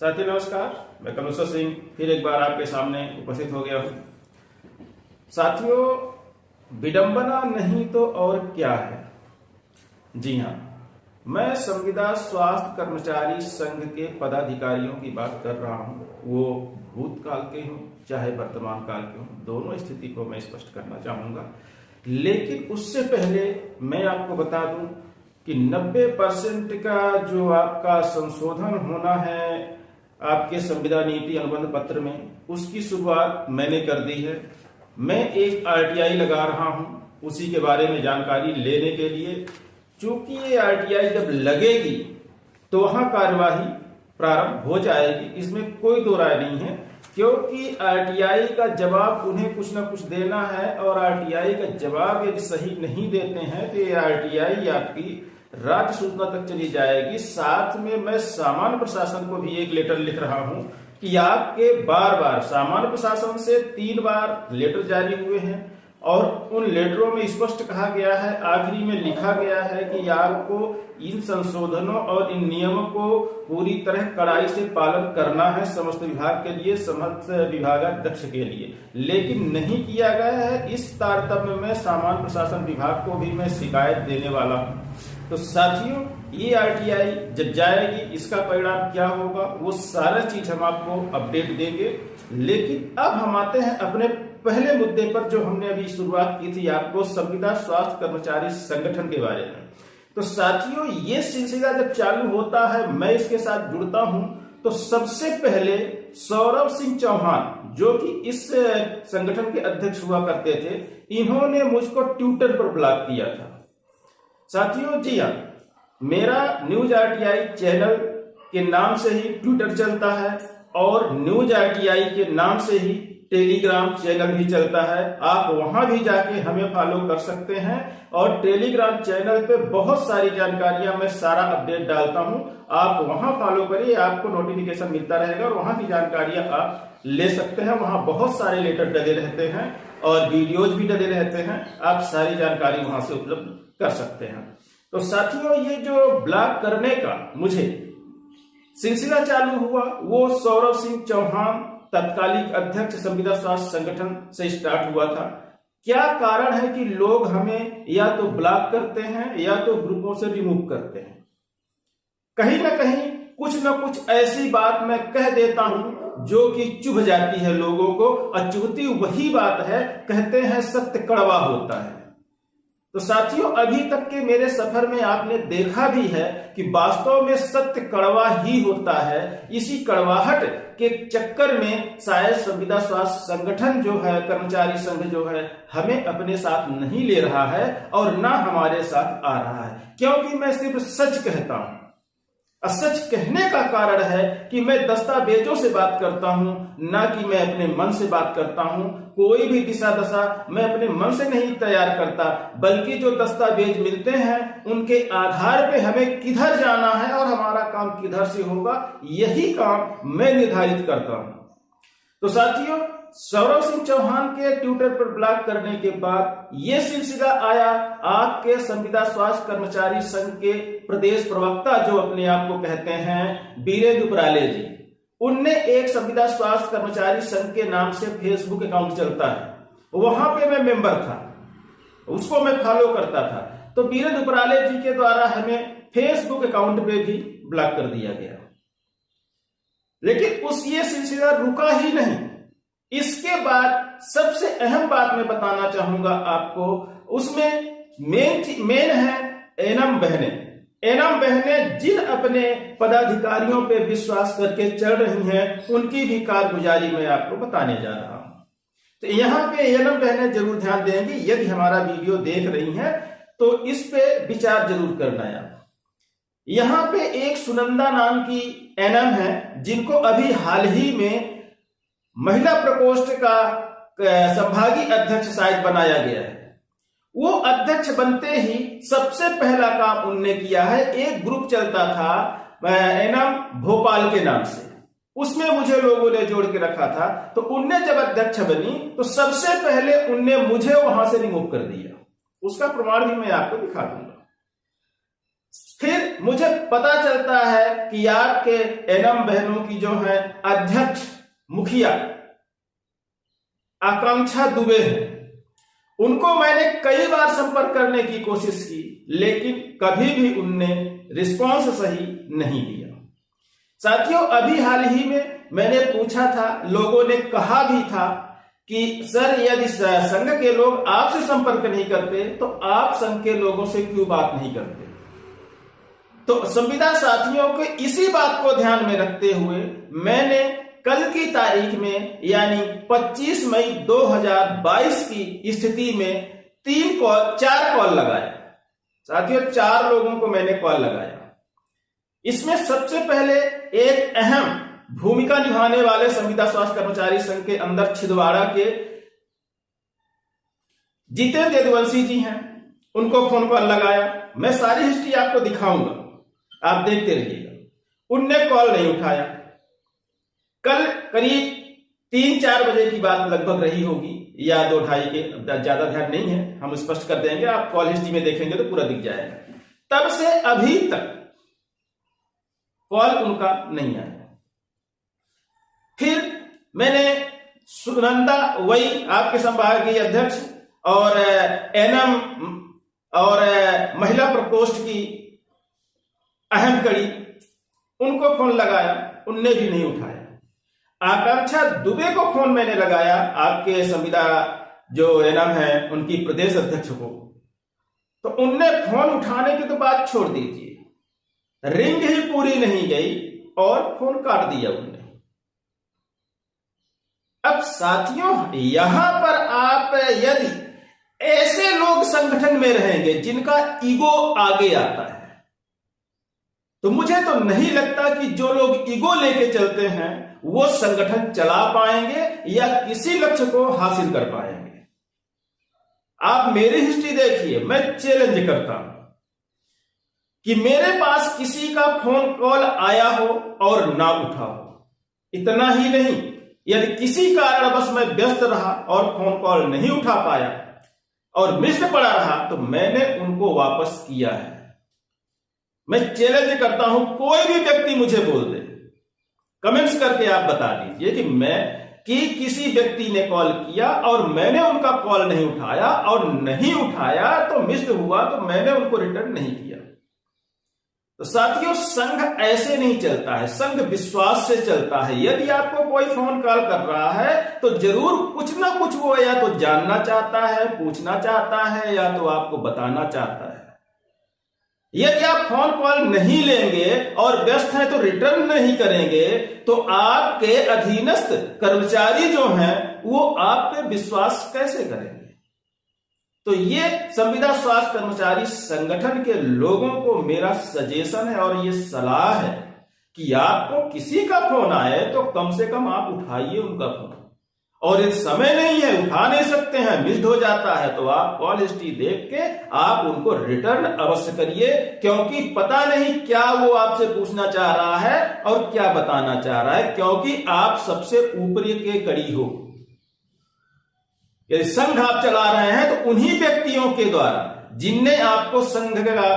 साथी नमस्कार, मैं कमलेश्वर सिंह फिर एक बार आपके सामने उपस्थित हो गया हूं। साथियों, विडंबना नहीं तो और क्या है। जी हां, मैं संविदा स्वास्थ्य कर्मचारी संघ के पदाधिकारियों की बात कर रहा हूं। वो भूतकाल के हों चाहे वर्तमान काल के हों, दोनों स्थिति को मैं स्पष्ट करना चाहूंगा। लेकिन उससे पहले मैं आपको बता दूं कि 90% का जो आपका संशोधन होना है आपके संविदा नीति अनुबंध पत्र में, उसकी शुरुआत मैंने कर दी है। मैं एक आरटीआई लगा रहा हूं उसी के बारे में जानकारी लेने के लिए। चूंकि ये आरटीआई जब लगेगी तो वहां कार्यवाही प्रारंभ हो जाएगी, इसमें कोई दो राय नहीं है। क्योंकि आरटीआई का जवाब उन्हें कुछ ना कुछ देना है, और आरटीआई का जवाब यदि सही नहीं देते हैं तो ये आरटीआई आपकी राज्य सूचना तक चली जाएगी। साथ में मैं सामान्य प्रशासन को भी एक लेटर लिख रहा हूं कि आपके बार बार सामान्य प्रशासन से 3 बार लेटर जारी हुए हैं, और उन लेटरों में स्पष्ट कहा गया है, आखिरी में लिखा गया है कि आपको इन संशोधनों और इन नियमों को पूरी तरह कड़ाई से पालन करना है समस्त विभाग के लिए, समस्त विभागाध्यक्ष के लिए। लेकिन नहीं किया गया है। इस तारतम्य में सामान्य प्रशासन विभाग को भी मैं शिकायत देने वाला हूं। तो साथियों, ये आरटीआई जब जाएगी इसका परिणाम क्या होगा वो सारा चीज हम आपको अपडेट देंगे। लेकिन अब हम आते हैं अपने पहले मुद्दे पर, जो हमने अभी शुरुआत की थी आपको संविदा स्वास्थ्य कर्मचारी संगठन के बारे में। तो साथियों, ये सिलसिला जब चालू होता है, मैं इसके साथ जुड़ता हूं, तो सबसे पहले सौरभ सिंह चौहान, जो कि इस संगठन के अध्यक्ष हुआ करते थे, इन्होंने मुझको ट्विटर पर ब्लॉक किया था। साथियों, जी हाँ, मेरा न्यूज आरटीआई चैनल के नाम से ही ट्विटर चलता है, और न्यूज आरटीआई के नाम से ही टेलीग्राम चैनल भी चलता है। आप वहां भी जाके हमें फॉलो कर सकते हैं, और टेलीग्राम चैनल पे बहुत सारी जानकारियां मैं सारा अपडेट डालता हूं। आप वहां फॉलो करिए, आपको नोटिफिकेशन मिलता रहेगा, और वहां की जानकारियां आप ले सकते हैं। वहां बहुत सारे लेटर डले रहते हैं और वीडियोज भी डले रहते हैं, आप सारी जानकारी वहां से उपलब्ध कर सकते हैं। तो साथियों, ये जो ब्लॉक करने का मुझे सिलसिला चालू हुआ, वो सौरभ सिंह चौहान तत्कालिक अध्यक्ष संविदा स्वास्थ्य संगठन से स्टार्ट हुआ था। क्या कारण है कि लोग हमें या तो ब्लॉक करते हैं या तो ग्रुपों से रिमूव करते हैं। कहीं ना कहीं कुछ ना कुछ ऐसी बात मैं कह देता हूं जो कि चुभ जाती है लोगों को, और चुभती वही बात है, कहते हैं सत्य कड़वा होता है। तो साथियों, अभी तक के मेरे सफर में आपने देखा भी है कि वास्तव में सत्य कड़वा ही होता है। इसी कड़वाहट के चक्कर में शायद संविदा स्वास्थ्य संगठन जो है, कर्मचारी संघ जो है, हमें अपने साथ नहीं ले रहा है और ना हमारे साथ आ रहा है, क्योंकि मैं सिर्फ सच कहता हूं। सच कहने का कारण है कि मैं दस्तावेजों से बात करता हूं, ना कि मैं अपने मन से बात करता हूं। कोई भी दिशा दशा मैं अपने मन से नहीं तैयार करता, बल्कि जो दस्तावेज मिलते हैं उनके आधार पे हमें किधर जाना है और हमारा काम किधर से होगा, यही काम मैं निर्धारित करता हूं। तो साथियों, सौरभ सिंह चौहान के ट्विटर पर ब्लॉक करने के बाद यह सिलसिला आया आपके संविदा स्वास्थ्य कर्मचारी संघ के प्रदेश प्रवक्ता, जो अपने आप को कहते हैं वीरेंद्र उपराले जी। उनने एक संविदा स्वास्थ्य कर्मचारी संघ के नाम से फेसबुक अकाउंट चलता है, वहां पे मैं मेंबर था, उसको मैं फॉलो करता था। तो वीरेंद्र उपराले जी के द्वारा हमें फेसबुक अकाउंट पे भी ब्लॉक कर दिया गया। लेकिन ये सिलसिला रुका ही नहीं। इसके बाद सबसे अहम बात मैं बताना चाहूंगा आपको, उसमें मेन है एनम बहनें। एनम बहनें जिन अपने पदाधिकारियों पे विश्वास करके चल रही हैं, उनकी भी कारगुजारी मैं आपको बताने जा रहा हूं। तो यहां पे एनम बहनें जरूर ध्यान देंगी, यदि हमारा वीडियो देख रही हैं तो इस पे विचार जरूर करना है। यहां पे एक सुनंदा नाम की एनम है, जिनको अभी हाल ही में महिला प्रकोष्ठ का संभागीय अध्यक्ष शायद बनाया गया है। वो अध्यक्ष बनते ही सबसे पहला काम उनने किया है, एक ग्रुप चलता था एनम भोपाल के नाम से, उसमें मुझे लोगों ने जोड़ के रखा था। तो उनने जब अध्यक्ष बनी तो सबसे पहले उनने मुझे वहां से रिमूव कर दिया। उसका प्रमाण भी मैं आपको दिखा दूंगा। फिर मुझे पता चलता है कि आपके एनएम बहनों की जो है अध्यक्ष मुखिया आकांक्षा दुबे है, उनको मैंने कई बार संपर्क करने की कोशिश की, लेकिन कभी भी उनने रिस्पॉन्स सही नहीं दिया। साथियों, अभी हाल ही में मैंने पूछा था, लोगों ने कहा भी था कि सर यदि संघ के लोग आपसे संपर्क नहीं करते तो आप संघ के लोगों से क्यों बात नहीं करते। तो संविदा साथियों के इसी बात को ध्यान में रखते हुए मैंने कल की तारीख में यानी 25 मई 2022 की स्थिति में 4 कॉल लगाया। साथियों, 4 लोगों को मैंने कॉल लगाया। इसमें सबसे पहले एक अहम भूमिका निभाने वाले संविदा स्वास्थ्य कर्मचारी संघ के अंदर छिंदवाड़ा के जितेंद्र यदुवंशी जी हैं, उनको फोन कॉल लगाया। मैं सारी हिस्ट्री आपको दिखाऊंगा, आप देखते रहिएगा। उनने कॉल नहीं उठाया। कल करीब 3-4 बजे की बात लगभग रही होगी या 2-2:30 के, ज्यादा ध्यान नहीं है, हम स्पष्ट कर देंगे, आप कॉल हिस्ट्री में देखेंगे तो पूरा दिख जाएगा। तब से अभी तक कॉल उनका नहीं आया। फिर मैंने सुनंदा वही आपके संभागीय अध्यक्ष और एनएम और महिला प्रकोष्ठ की अहम कड़ी, उनको फोन लगाया, उनने भी नहीं उठाया। आकांक्षा दुबे को फोन मैंने लगाया, आपके संविदा जो एनएम है उनकी प्रदेश अध्यक्ष को, तो उनने फोन उठाने की तो बात छोड़ दीजिए, रिंग ही पूरी नहीं गई और फोन काट दिया उन्होंने। अब साथियों, यहां पर आप यदि ऐसे लोग संगठन में रहेंगे जिनका ईगो आगे आता है, तो मुझे तो नहीं लगता कि जो लोग ईगो लेके चलते हैं वो संगठन चला पाएंगे या किसी लक्ष्य को हासिल कर पाएंगे। आप मेरी हिस्ट्री देखिए, मैं चैलेंज करता हूं कि मेरे पास किसी का फोन कॉल आया हो और ना उठा हो। इतना ही नहीं, यदि किसी कारणवश मैं व्यस्त रहा और फोन कॉल नहीं उठा पाया और मिस्ड पड़ा रहा तो मैंने उनको वापस किया है। मैं चैलेंज करता हूं, कोई भी व्यक्ति मुझे बोल दे, कमेंट्स करके आप बता दीजिए कि किसी व्यक्ति ने कॉल किया और मैंने उनका कॉल नहीं उठाया, और नहीं उठाया तो मिस्ड हुआ तो मैंने उनको रिटर्न नहीं किया। तो साथियों, संघ ऐसे नहीं चलता है, संघ विश्वास से चलता है। यदि आपको कोई फोन कॉल कर रहा है तो जरूर कुछ ना कुछ वो या तो जानना चाहता है, पूछना चाहता है, या तो आपको बताना चाहता है। यदि आप फोन कॉल नहीं लेंगे और व्यस्त हैं तो रिटर्न नहीं करेंगे तो आपके अधीनस्थ कर्मचारी जो हैं वो आप पे विश्वास कैसे करेंगे। तो ये संविदा स्वास्थ्य कर्मचारी संगठन के लोगों को मेरा सजेशन है और ये सलाह है कि आपको किसी का फोन आए तो कम से कम आप उठाइए उनका फोन, और यदि समय नहीं है, उठा नहीं सकते हैं, मिस्ड हो जाता है, तो आप कॉल हिस्ट्री देख के आप उनको रिटर्न अवश्य करिए, क्योंकि पता नहीं क्या वो आपसे पूछना चाह रहा है और क्या बताना चाह रहा है, क्योंकि आप सबसे ऊपरी के कड़ी हो। यदि संघ आप चला रहे हैं तो उन्हीं व्यक्तियों के द्वारा जिनने आपको संघ का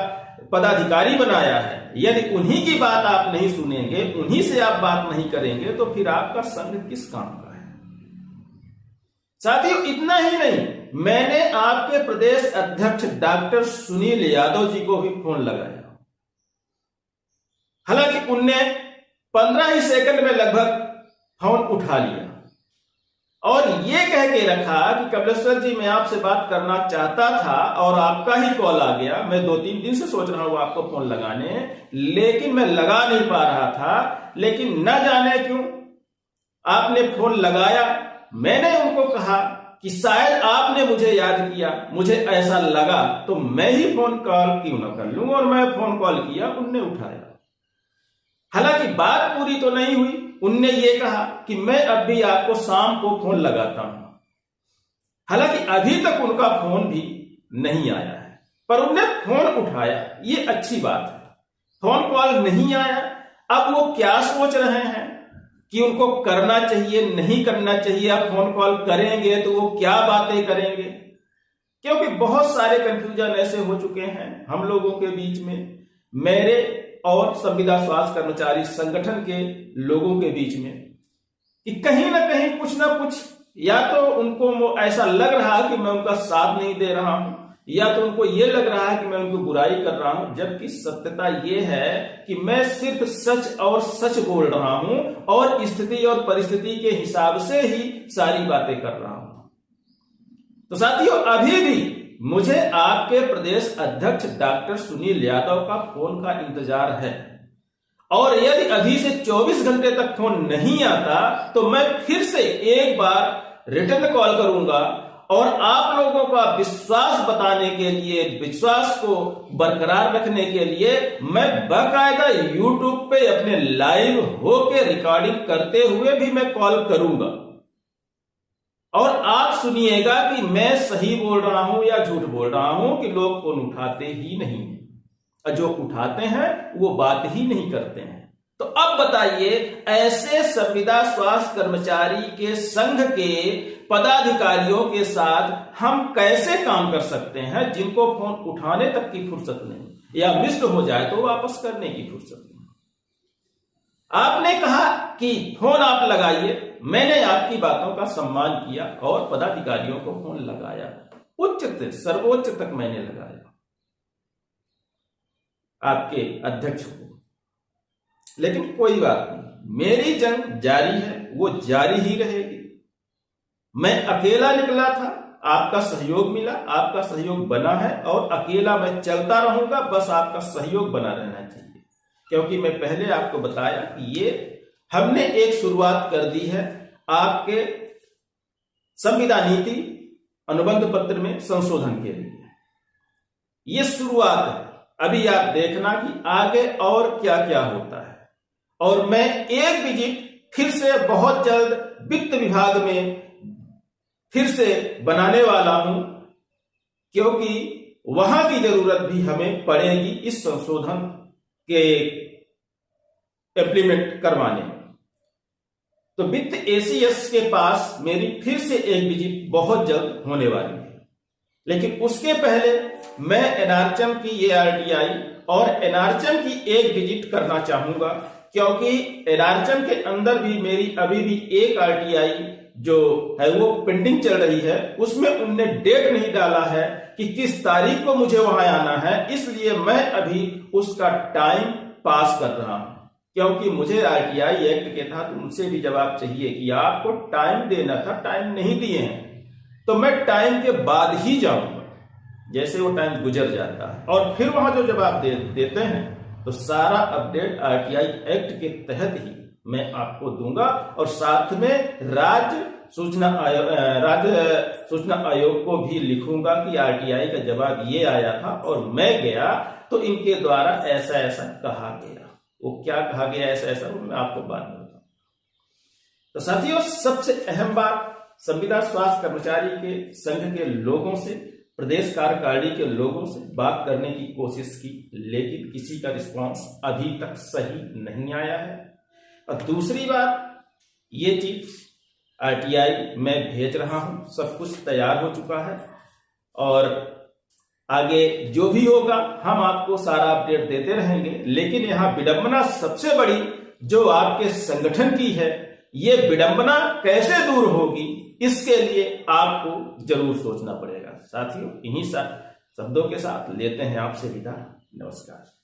पदाधिकारी बनाया है, यदि उन्हीं की बात आप नहीं सुनेंगे, उन्हीं से आप बात नहीं करेंगे, तो फिर आपका संघ किस काम का है। साथियों, इतना ही नहीं, मैंने आपके प्रदेश अध्यक्ष डॉक्टर सुनील यादव जी को भी फोन लगाया। हालांकि उनने 15 ही सेकंड में लगभग फोन उठा लिया और ये कह के रखा कि कपिलेश्वर जी, मैं आपसे बात करना चाहता था और आपका ही कॉल आ गया। मैं 2-3 दिन से सोच रहा हूं आपको फोन लगाने, लेकिन मैं लगा नहीं पा रहा था, लेकिन न जाने क्यों आपने फोन लगाया। मैंने उनको कहा कि शायद आपने मुझे याद किया, मुझे ऐसा लगा तो मैं ही फोन कॉल क्यों ना कर लूं, और मैं फोन कॉल किया, उनने उठाया। हालांकि बात पूरी तो नहीं हुई। उनने ये कहा कि मैं अब भी आपको शाम को फोन लगाता हूं। हालांकि अभी तक उनका फोन भी नहीं आया है, पर उनने फोन उठाया, ये अच्छी बात है। फोन कॉल नहीं आया, अब वो क्या सोच रहे हैं कि उनको करना चाहिए, नहीं करना चाहिए, आप फोन कॉल करेंगे तो वो क्या बातें करेंगे, क्योंकि बहुत सारे कंफ्यूजन ऐसे हो चुके हैं हम लोगों के बीच में मेरे और संविदा स्वास्थ्य कर्मचारी संगठन के लोगों के बीच में कि कहीं ना कहीं कुछ ना कुछ, या तो उनको ऐसा लग रहा है कि मैं उनका साथ नहीं दे रहा हूं, या तो उनको ये लग रहा है कि मैं उनको बुराई कर रहा हूं, जबकि सत्यता ये है कि मैं सिर्फ सच और सच बोल रहा हूं और स्थिति और परिस्थिति के हिसाब से ही सारी बातें कर रहा हूं। तो साथियों, अभी भी मुझे आपके प्रदेश अध्यक्ष डॉक्टर सुनील यादव का फोन का इंतजार है, और यदि अभी से 24 घंटे तक फोन नहीं आता तो मैं फिर से एक बार रिटर्न कॉल करूंगा और आप लोगों का विश्वास बताने के लिए, विश्वास को बरकरार रखने के लिए मैं बाकायदा यूट्यूब पे अपने लाइव होके रिकॉर्डिंग करते हुए भी मैं कॉल करूंगा, और आप सुनिएगा कि मैं सही बोल रहा हूं या झूठ बोल रहा हूं कि लोग फोन उठाते ही नहीं, और जो उठाते हैं वो बात ही नहीं करते हैं। तो अब बताइए, ऐसे संविदा स्वास्थ्य कर्मचारी के संघ के पदाधिकारियों के साथ हम कैसे काम कर सकते हैं जिनको फोन उठाने तक की फुर्सत नहीं, या मिस्ड हो जाए तो वापस करने की फुर्सत नहीं। आपने कहा कि फोन आप लगाइए, मैंने आपकी बातों का सम्मान किया और पदाधिकारियों को फोन लगाया, उच्च से सर्वोच्च तक मैंने लगाया आपके अध्यक्ष को। लेकिन कोई बात नहीं, मेरी जंग जारी है, वो जारी ही रहेगी। मैं अकेला निकला था, आपका सहयोग मिला, आपका सहयोग बना है, और अकेला मैं चलता रहूंगा, बस आपका सहयोग बना रहना चाहिए। क्योंकि मैं पहले आपको बताया कि ये हमने एक शुरुआत कर दी है आपके संविदा नीति अनुबंध पत्र में संशोधन के लिए। ये शुरुआत है, अभी आप देखना कि आगे और क्या क्या होता है। और मैं एक विजिट फिर से बहुत जल्द वित्त विभाग में फिर से बनाने वाला हूं, क्योंकि वहां की जरूरत भी हमें पड़ेगी इस संशोधन के इम्प्लीमेंट करवाने में। तो वित्त एसीएस के पास मेरी फिर से एक विजिट बहुत जल्द होने वाली है। लेकिन उसके पहले मैं एनआरएचएम की ये आरटीआई और एनआरएचएम की एक विजिट करना चाहूंगा, क्योंकि एनआरएचएम के अंदर भी मेरी अभी भी एक आरटीआई जो है वो पेंडिंग चल रही है। उसमें उनने डेट नहीं डाला है कि किस तारीख को मुझे वहां आना है, इसलिए मैं अभी उसका टाइम पास कर रहा हूं। क्योंकि मुझे आरटीआई एक्ट के तहत उनसे भी जवाब चाहिए कि आपको टाइम देना था, टाइम नहीं दिए हैं, तो मैं टाइम के बाद ही जाऊंगा। जैसे वो टाइम गुजर जाता है और फिर वहां जो जवाब देते हैं, तो सारा अपडेट आरटीआई एक्ट के तहत ही मैं आपको दूंगा। और साथ में राज्य सूचना आयोग को भी लिखूंगा कि आरटीआई का जवाब ये आया था और मैं गया तो इनके द्वारा ऐसा ऐसा कहा गया। वो क्या कहा गया ऐसा ऐसा, वो मैं आपको बाद में बताऊंगा। तो साथियों, सबसे अहम बात, संविदा स्वास्थ्य कर्मचारी के संघ के लोगों से, प्रदेश कार्यकारिणी के लोगों से बात करने की कोशिश की, लेकिन किसी का रिस्पांस अभी तक सही नहीं आया है। और दूसरी बात, ये चीज आरटीआई मैं भेज रहा हूं, सब कुछ तैयार हो चुका है, और आगे जो भी होगा हम आपको सारा अपडेट देते रहेंगे। लेकिन यहां विडंबना सबसे बड़ी जो आपके संगठन की है, ये विडंबना कैसे दूर होगी, इसके लिए आपको जरूर सोचना पड़ेगा। साथियों, इन्हीं शब्दों के साथ लेते हैं आपसे विदा। नमस्कार।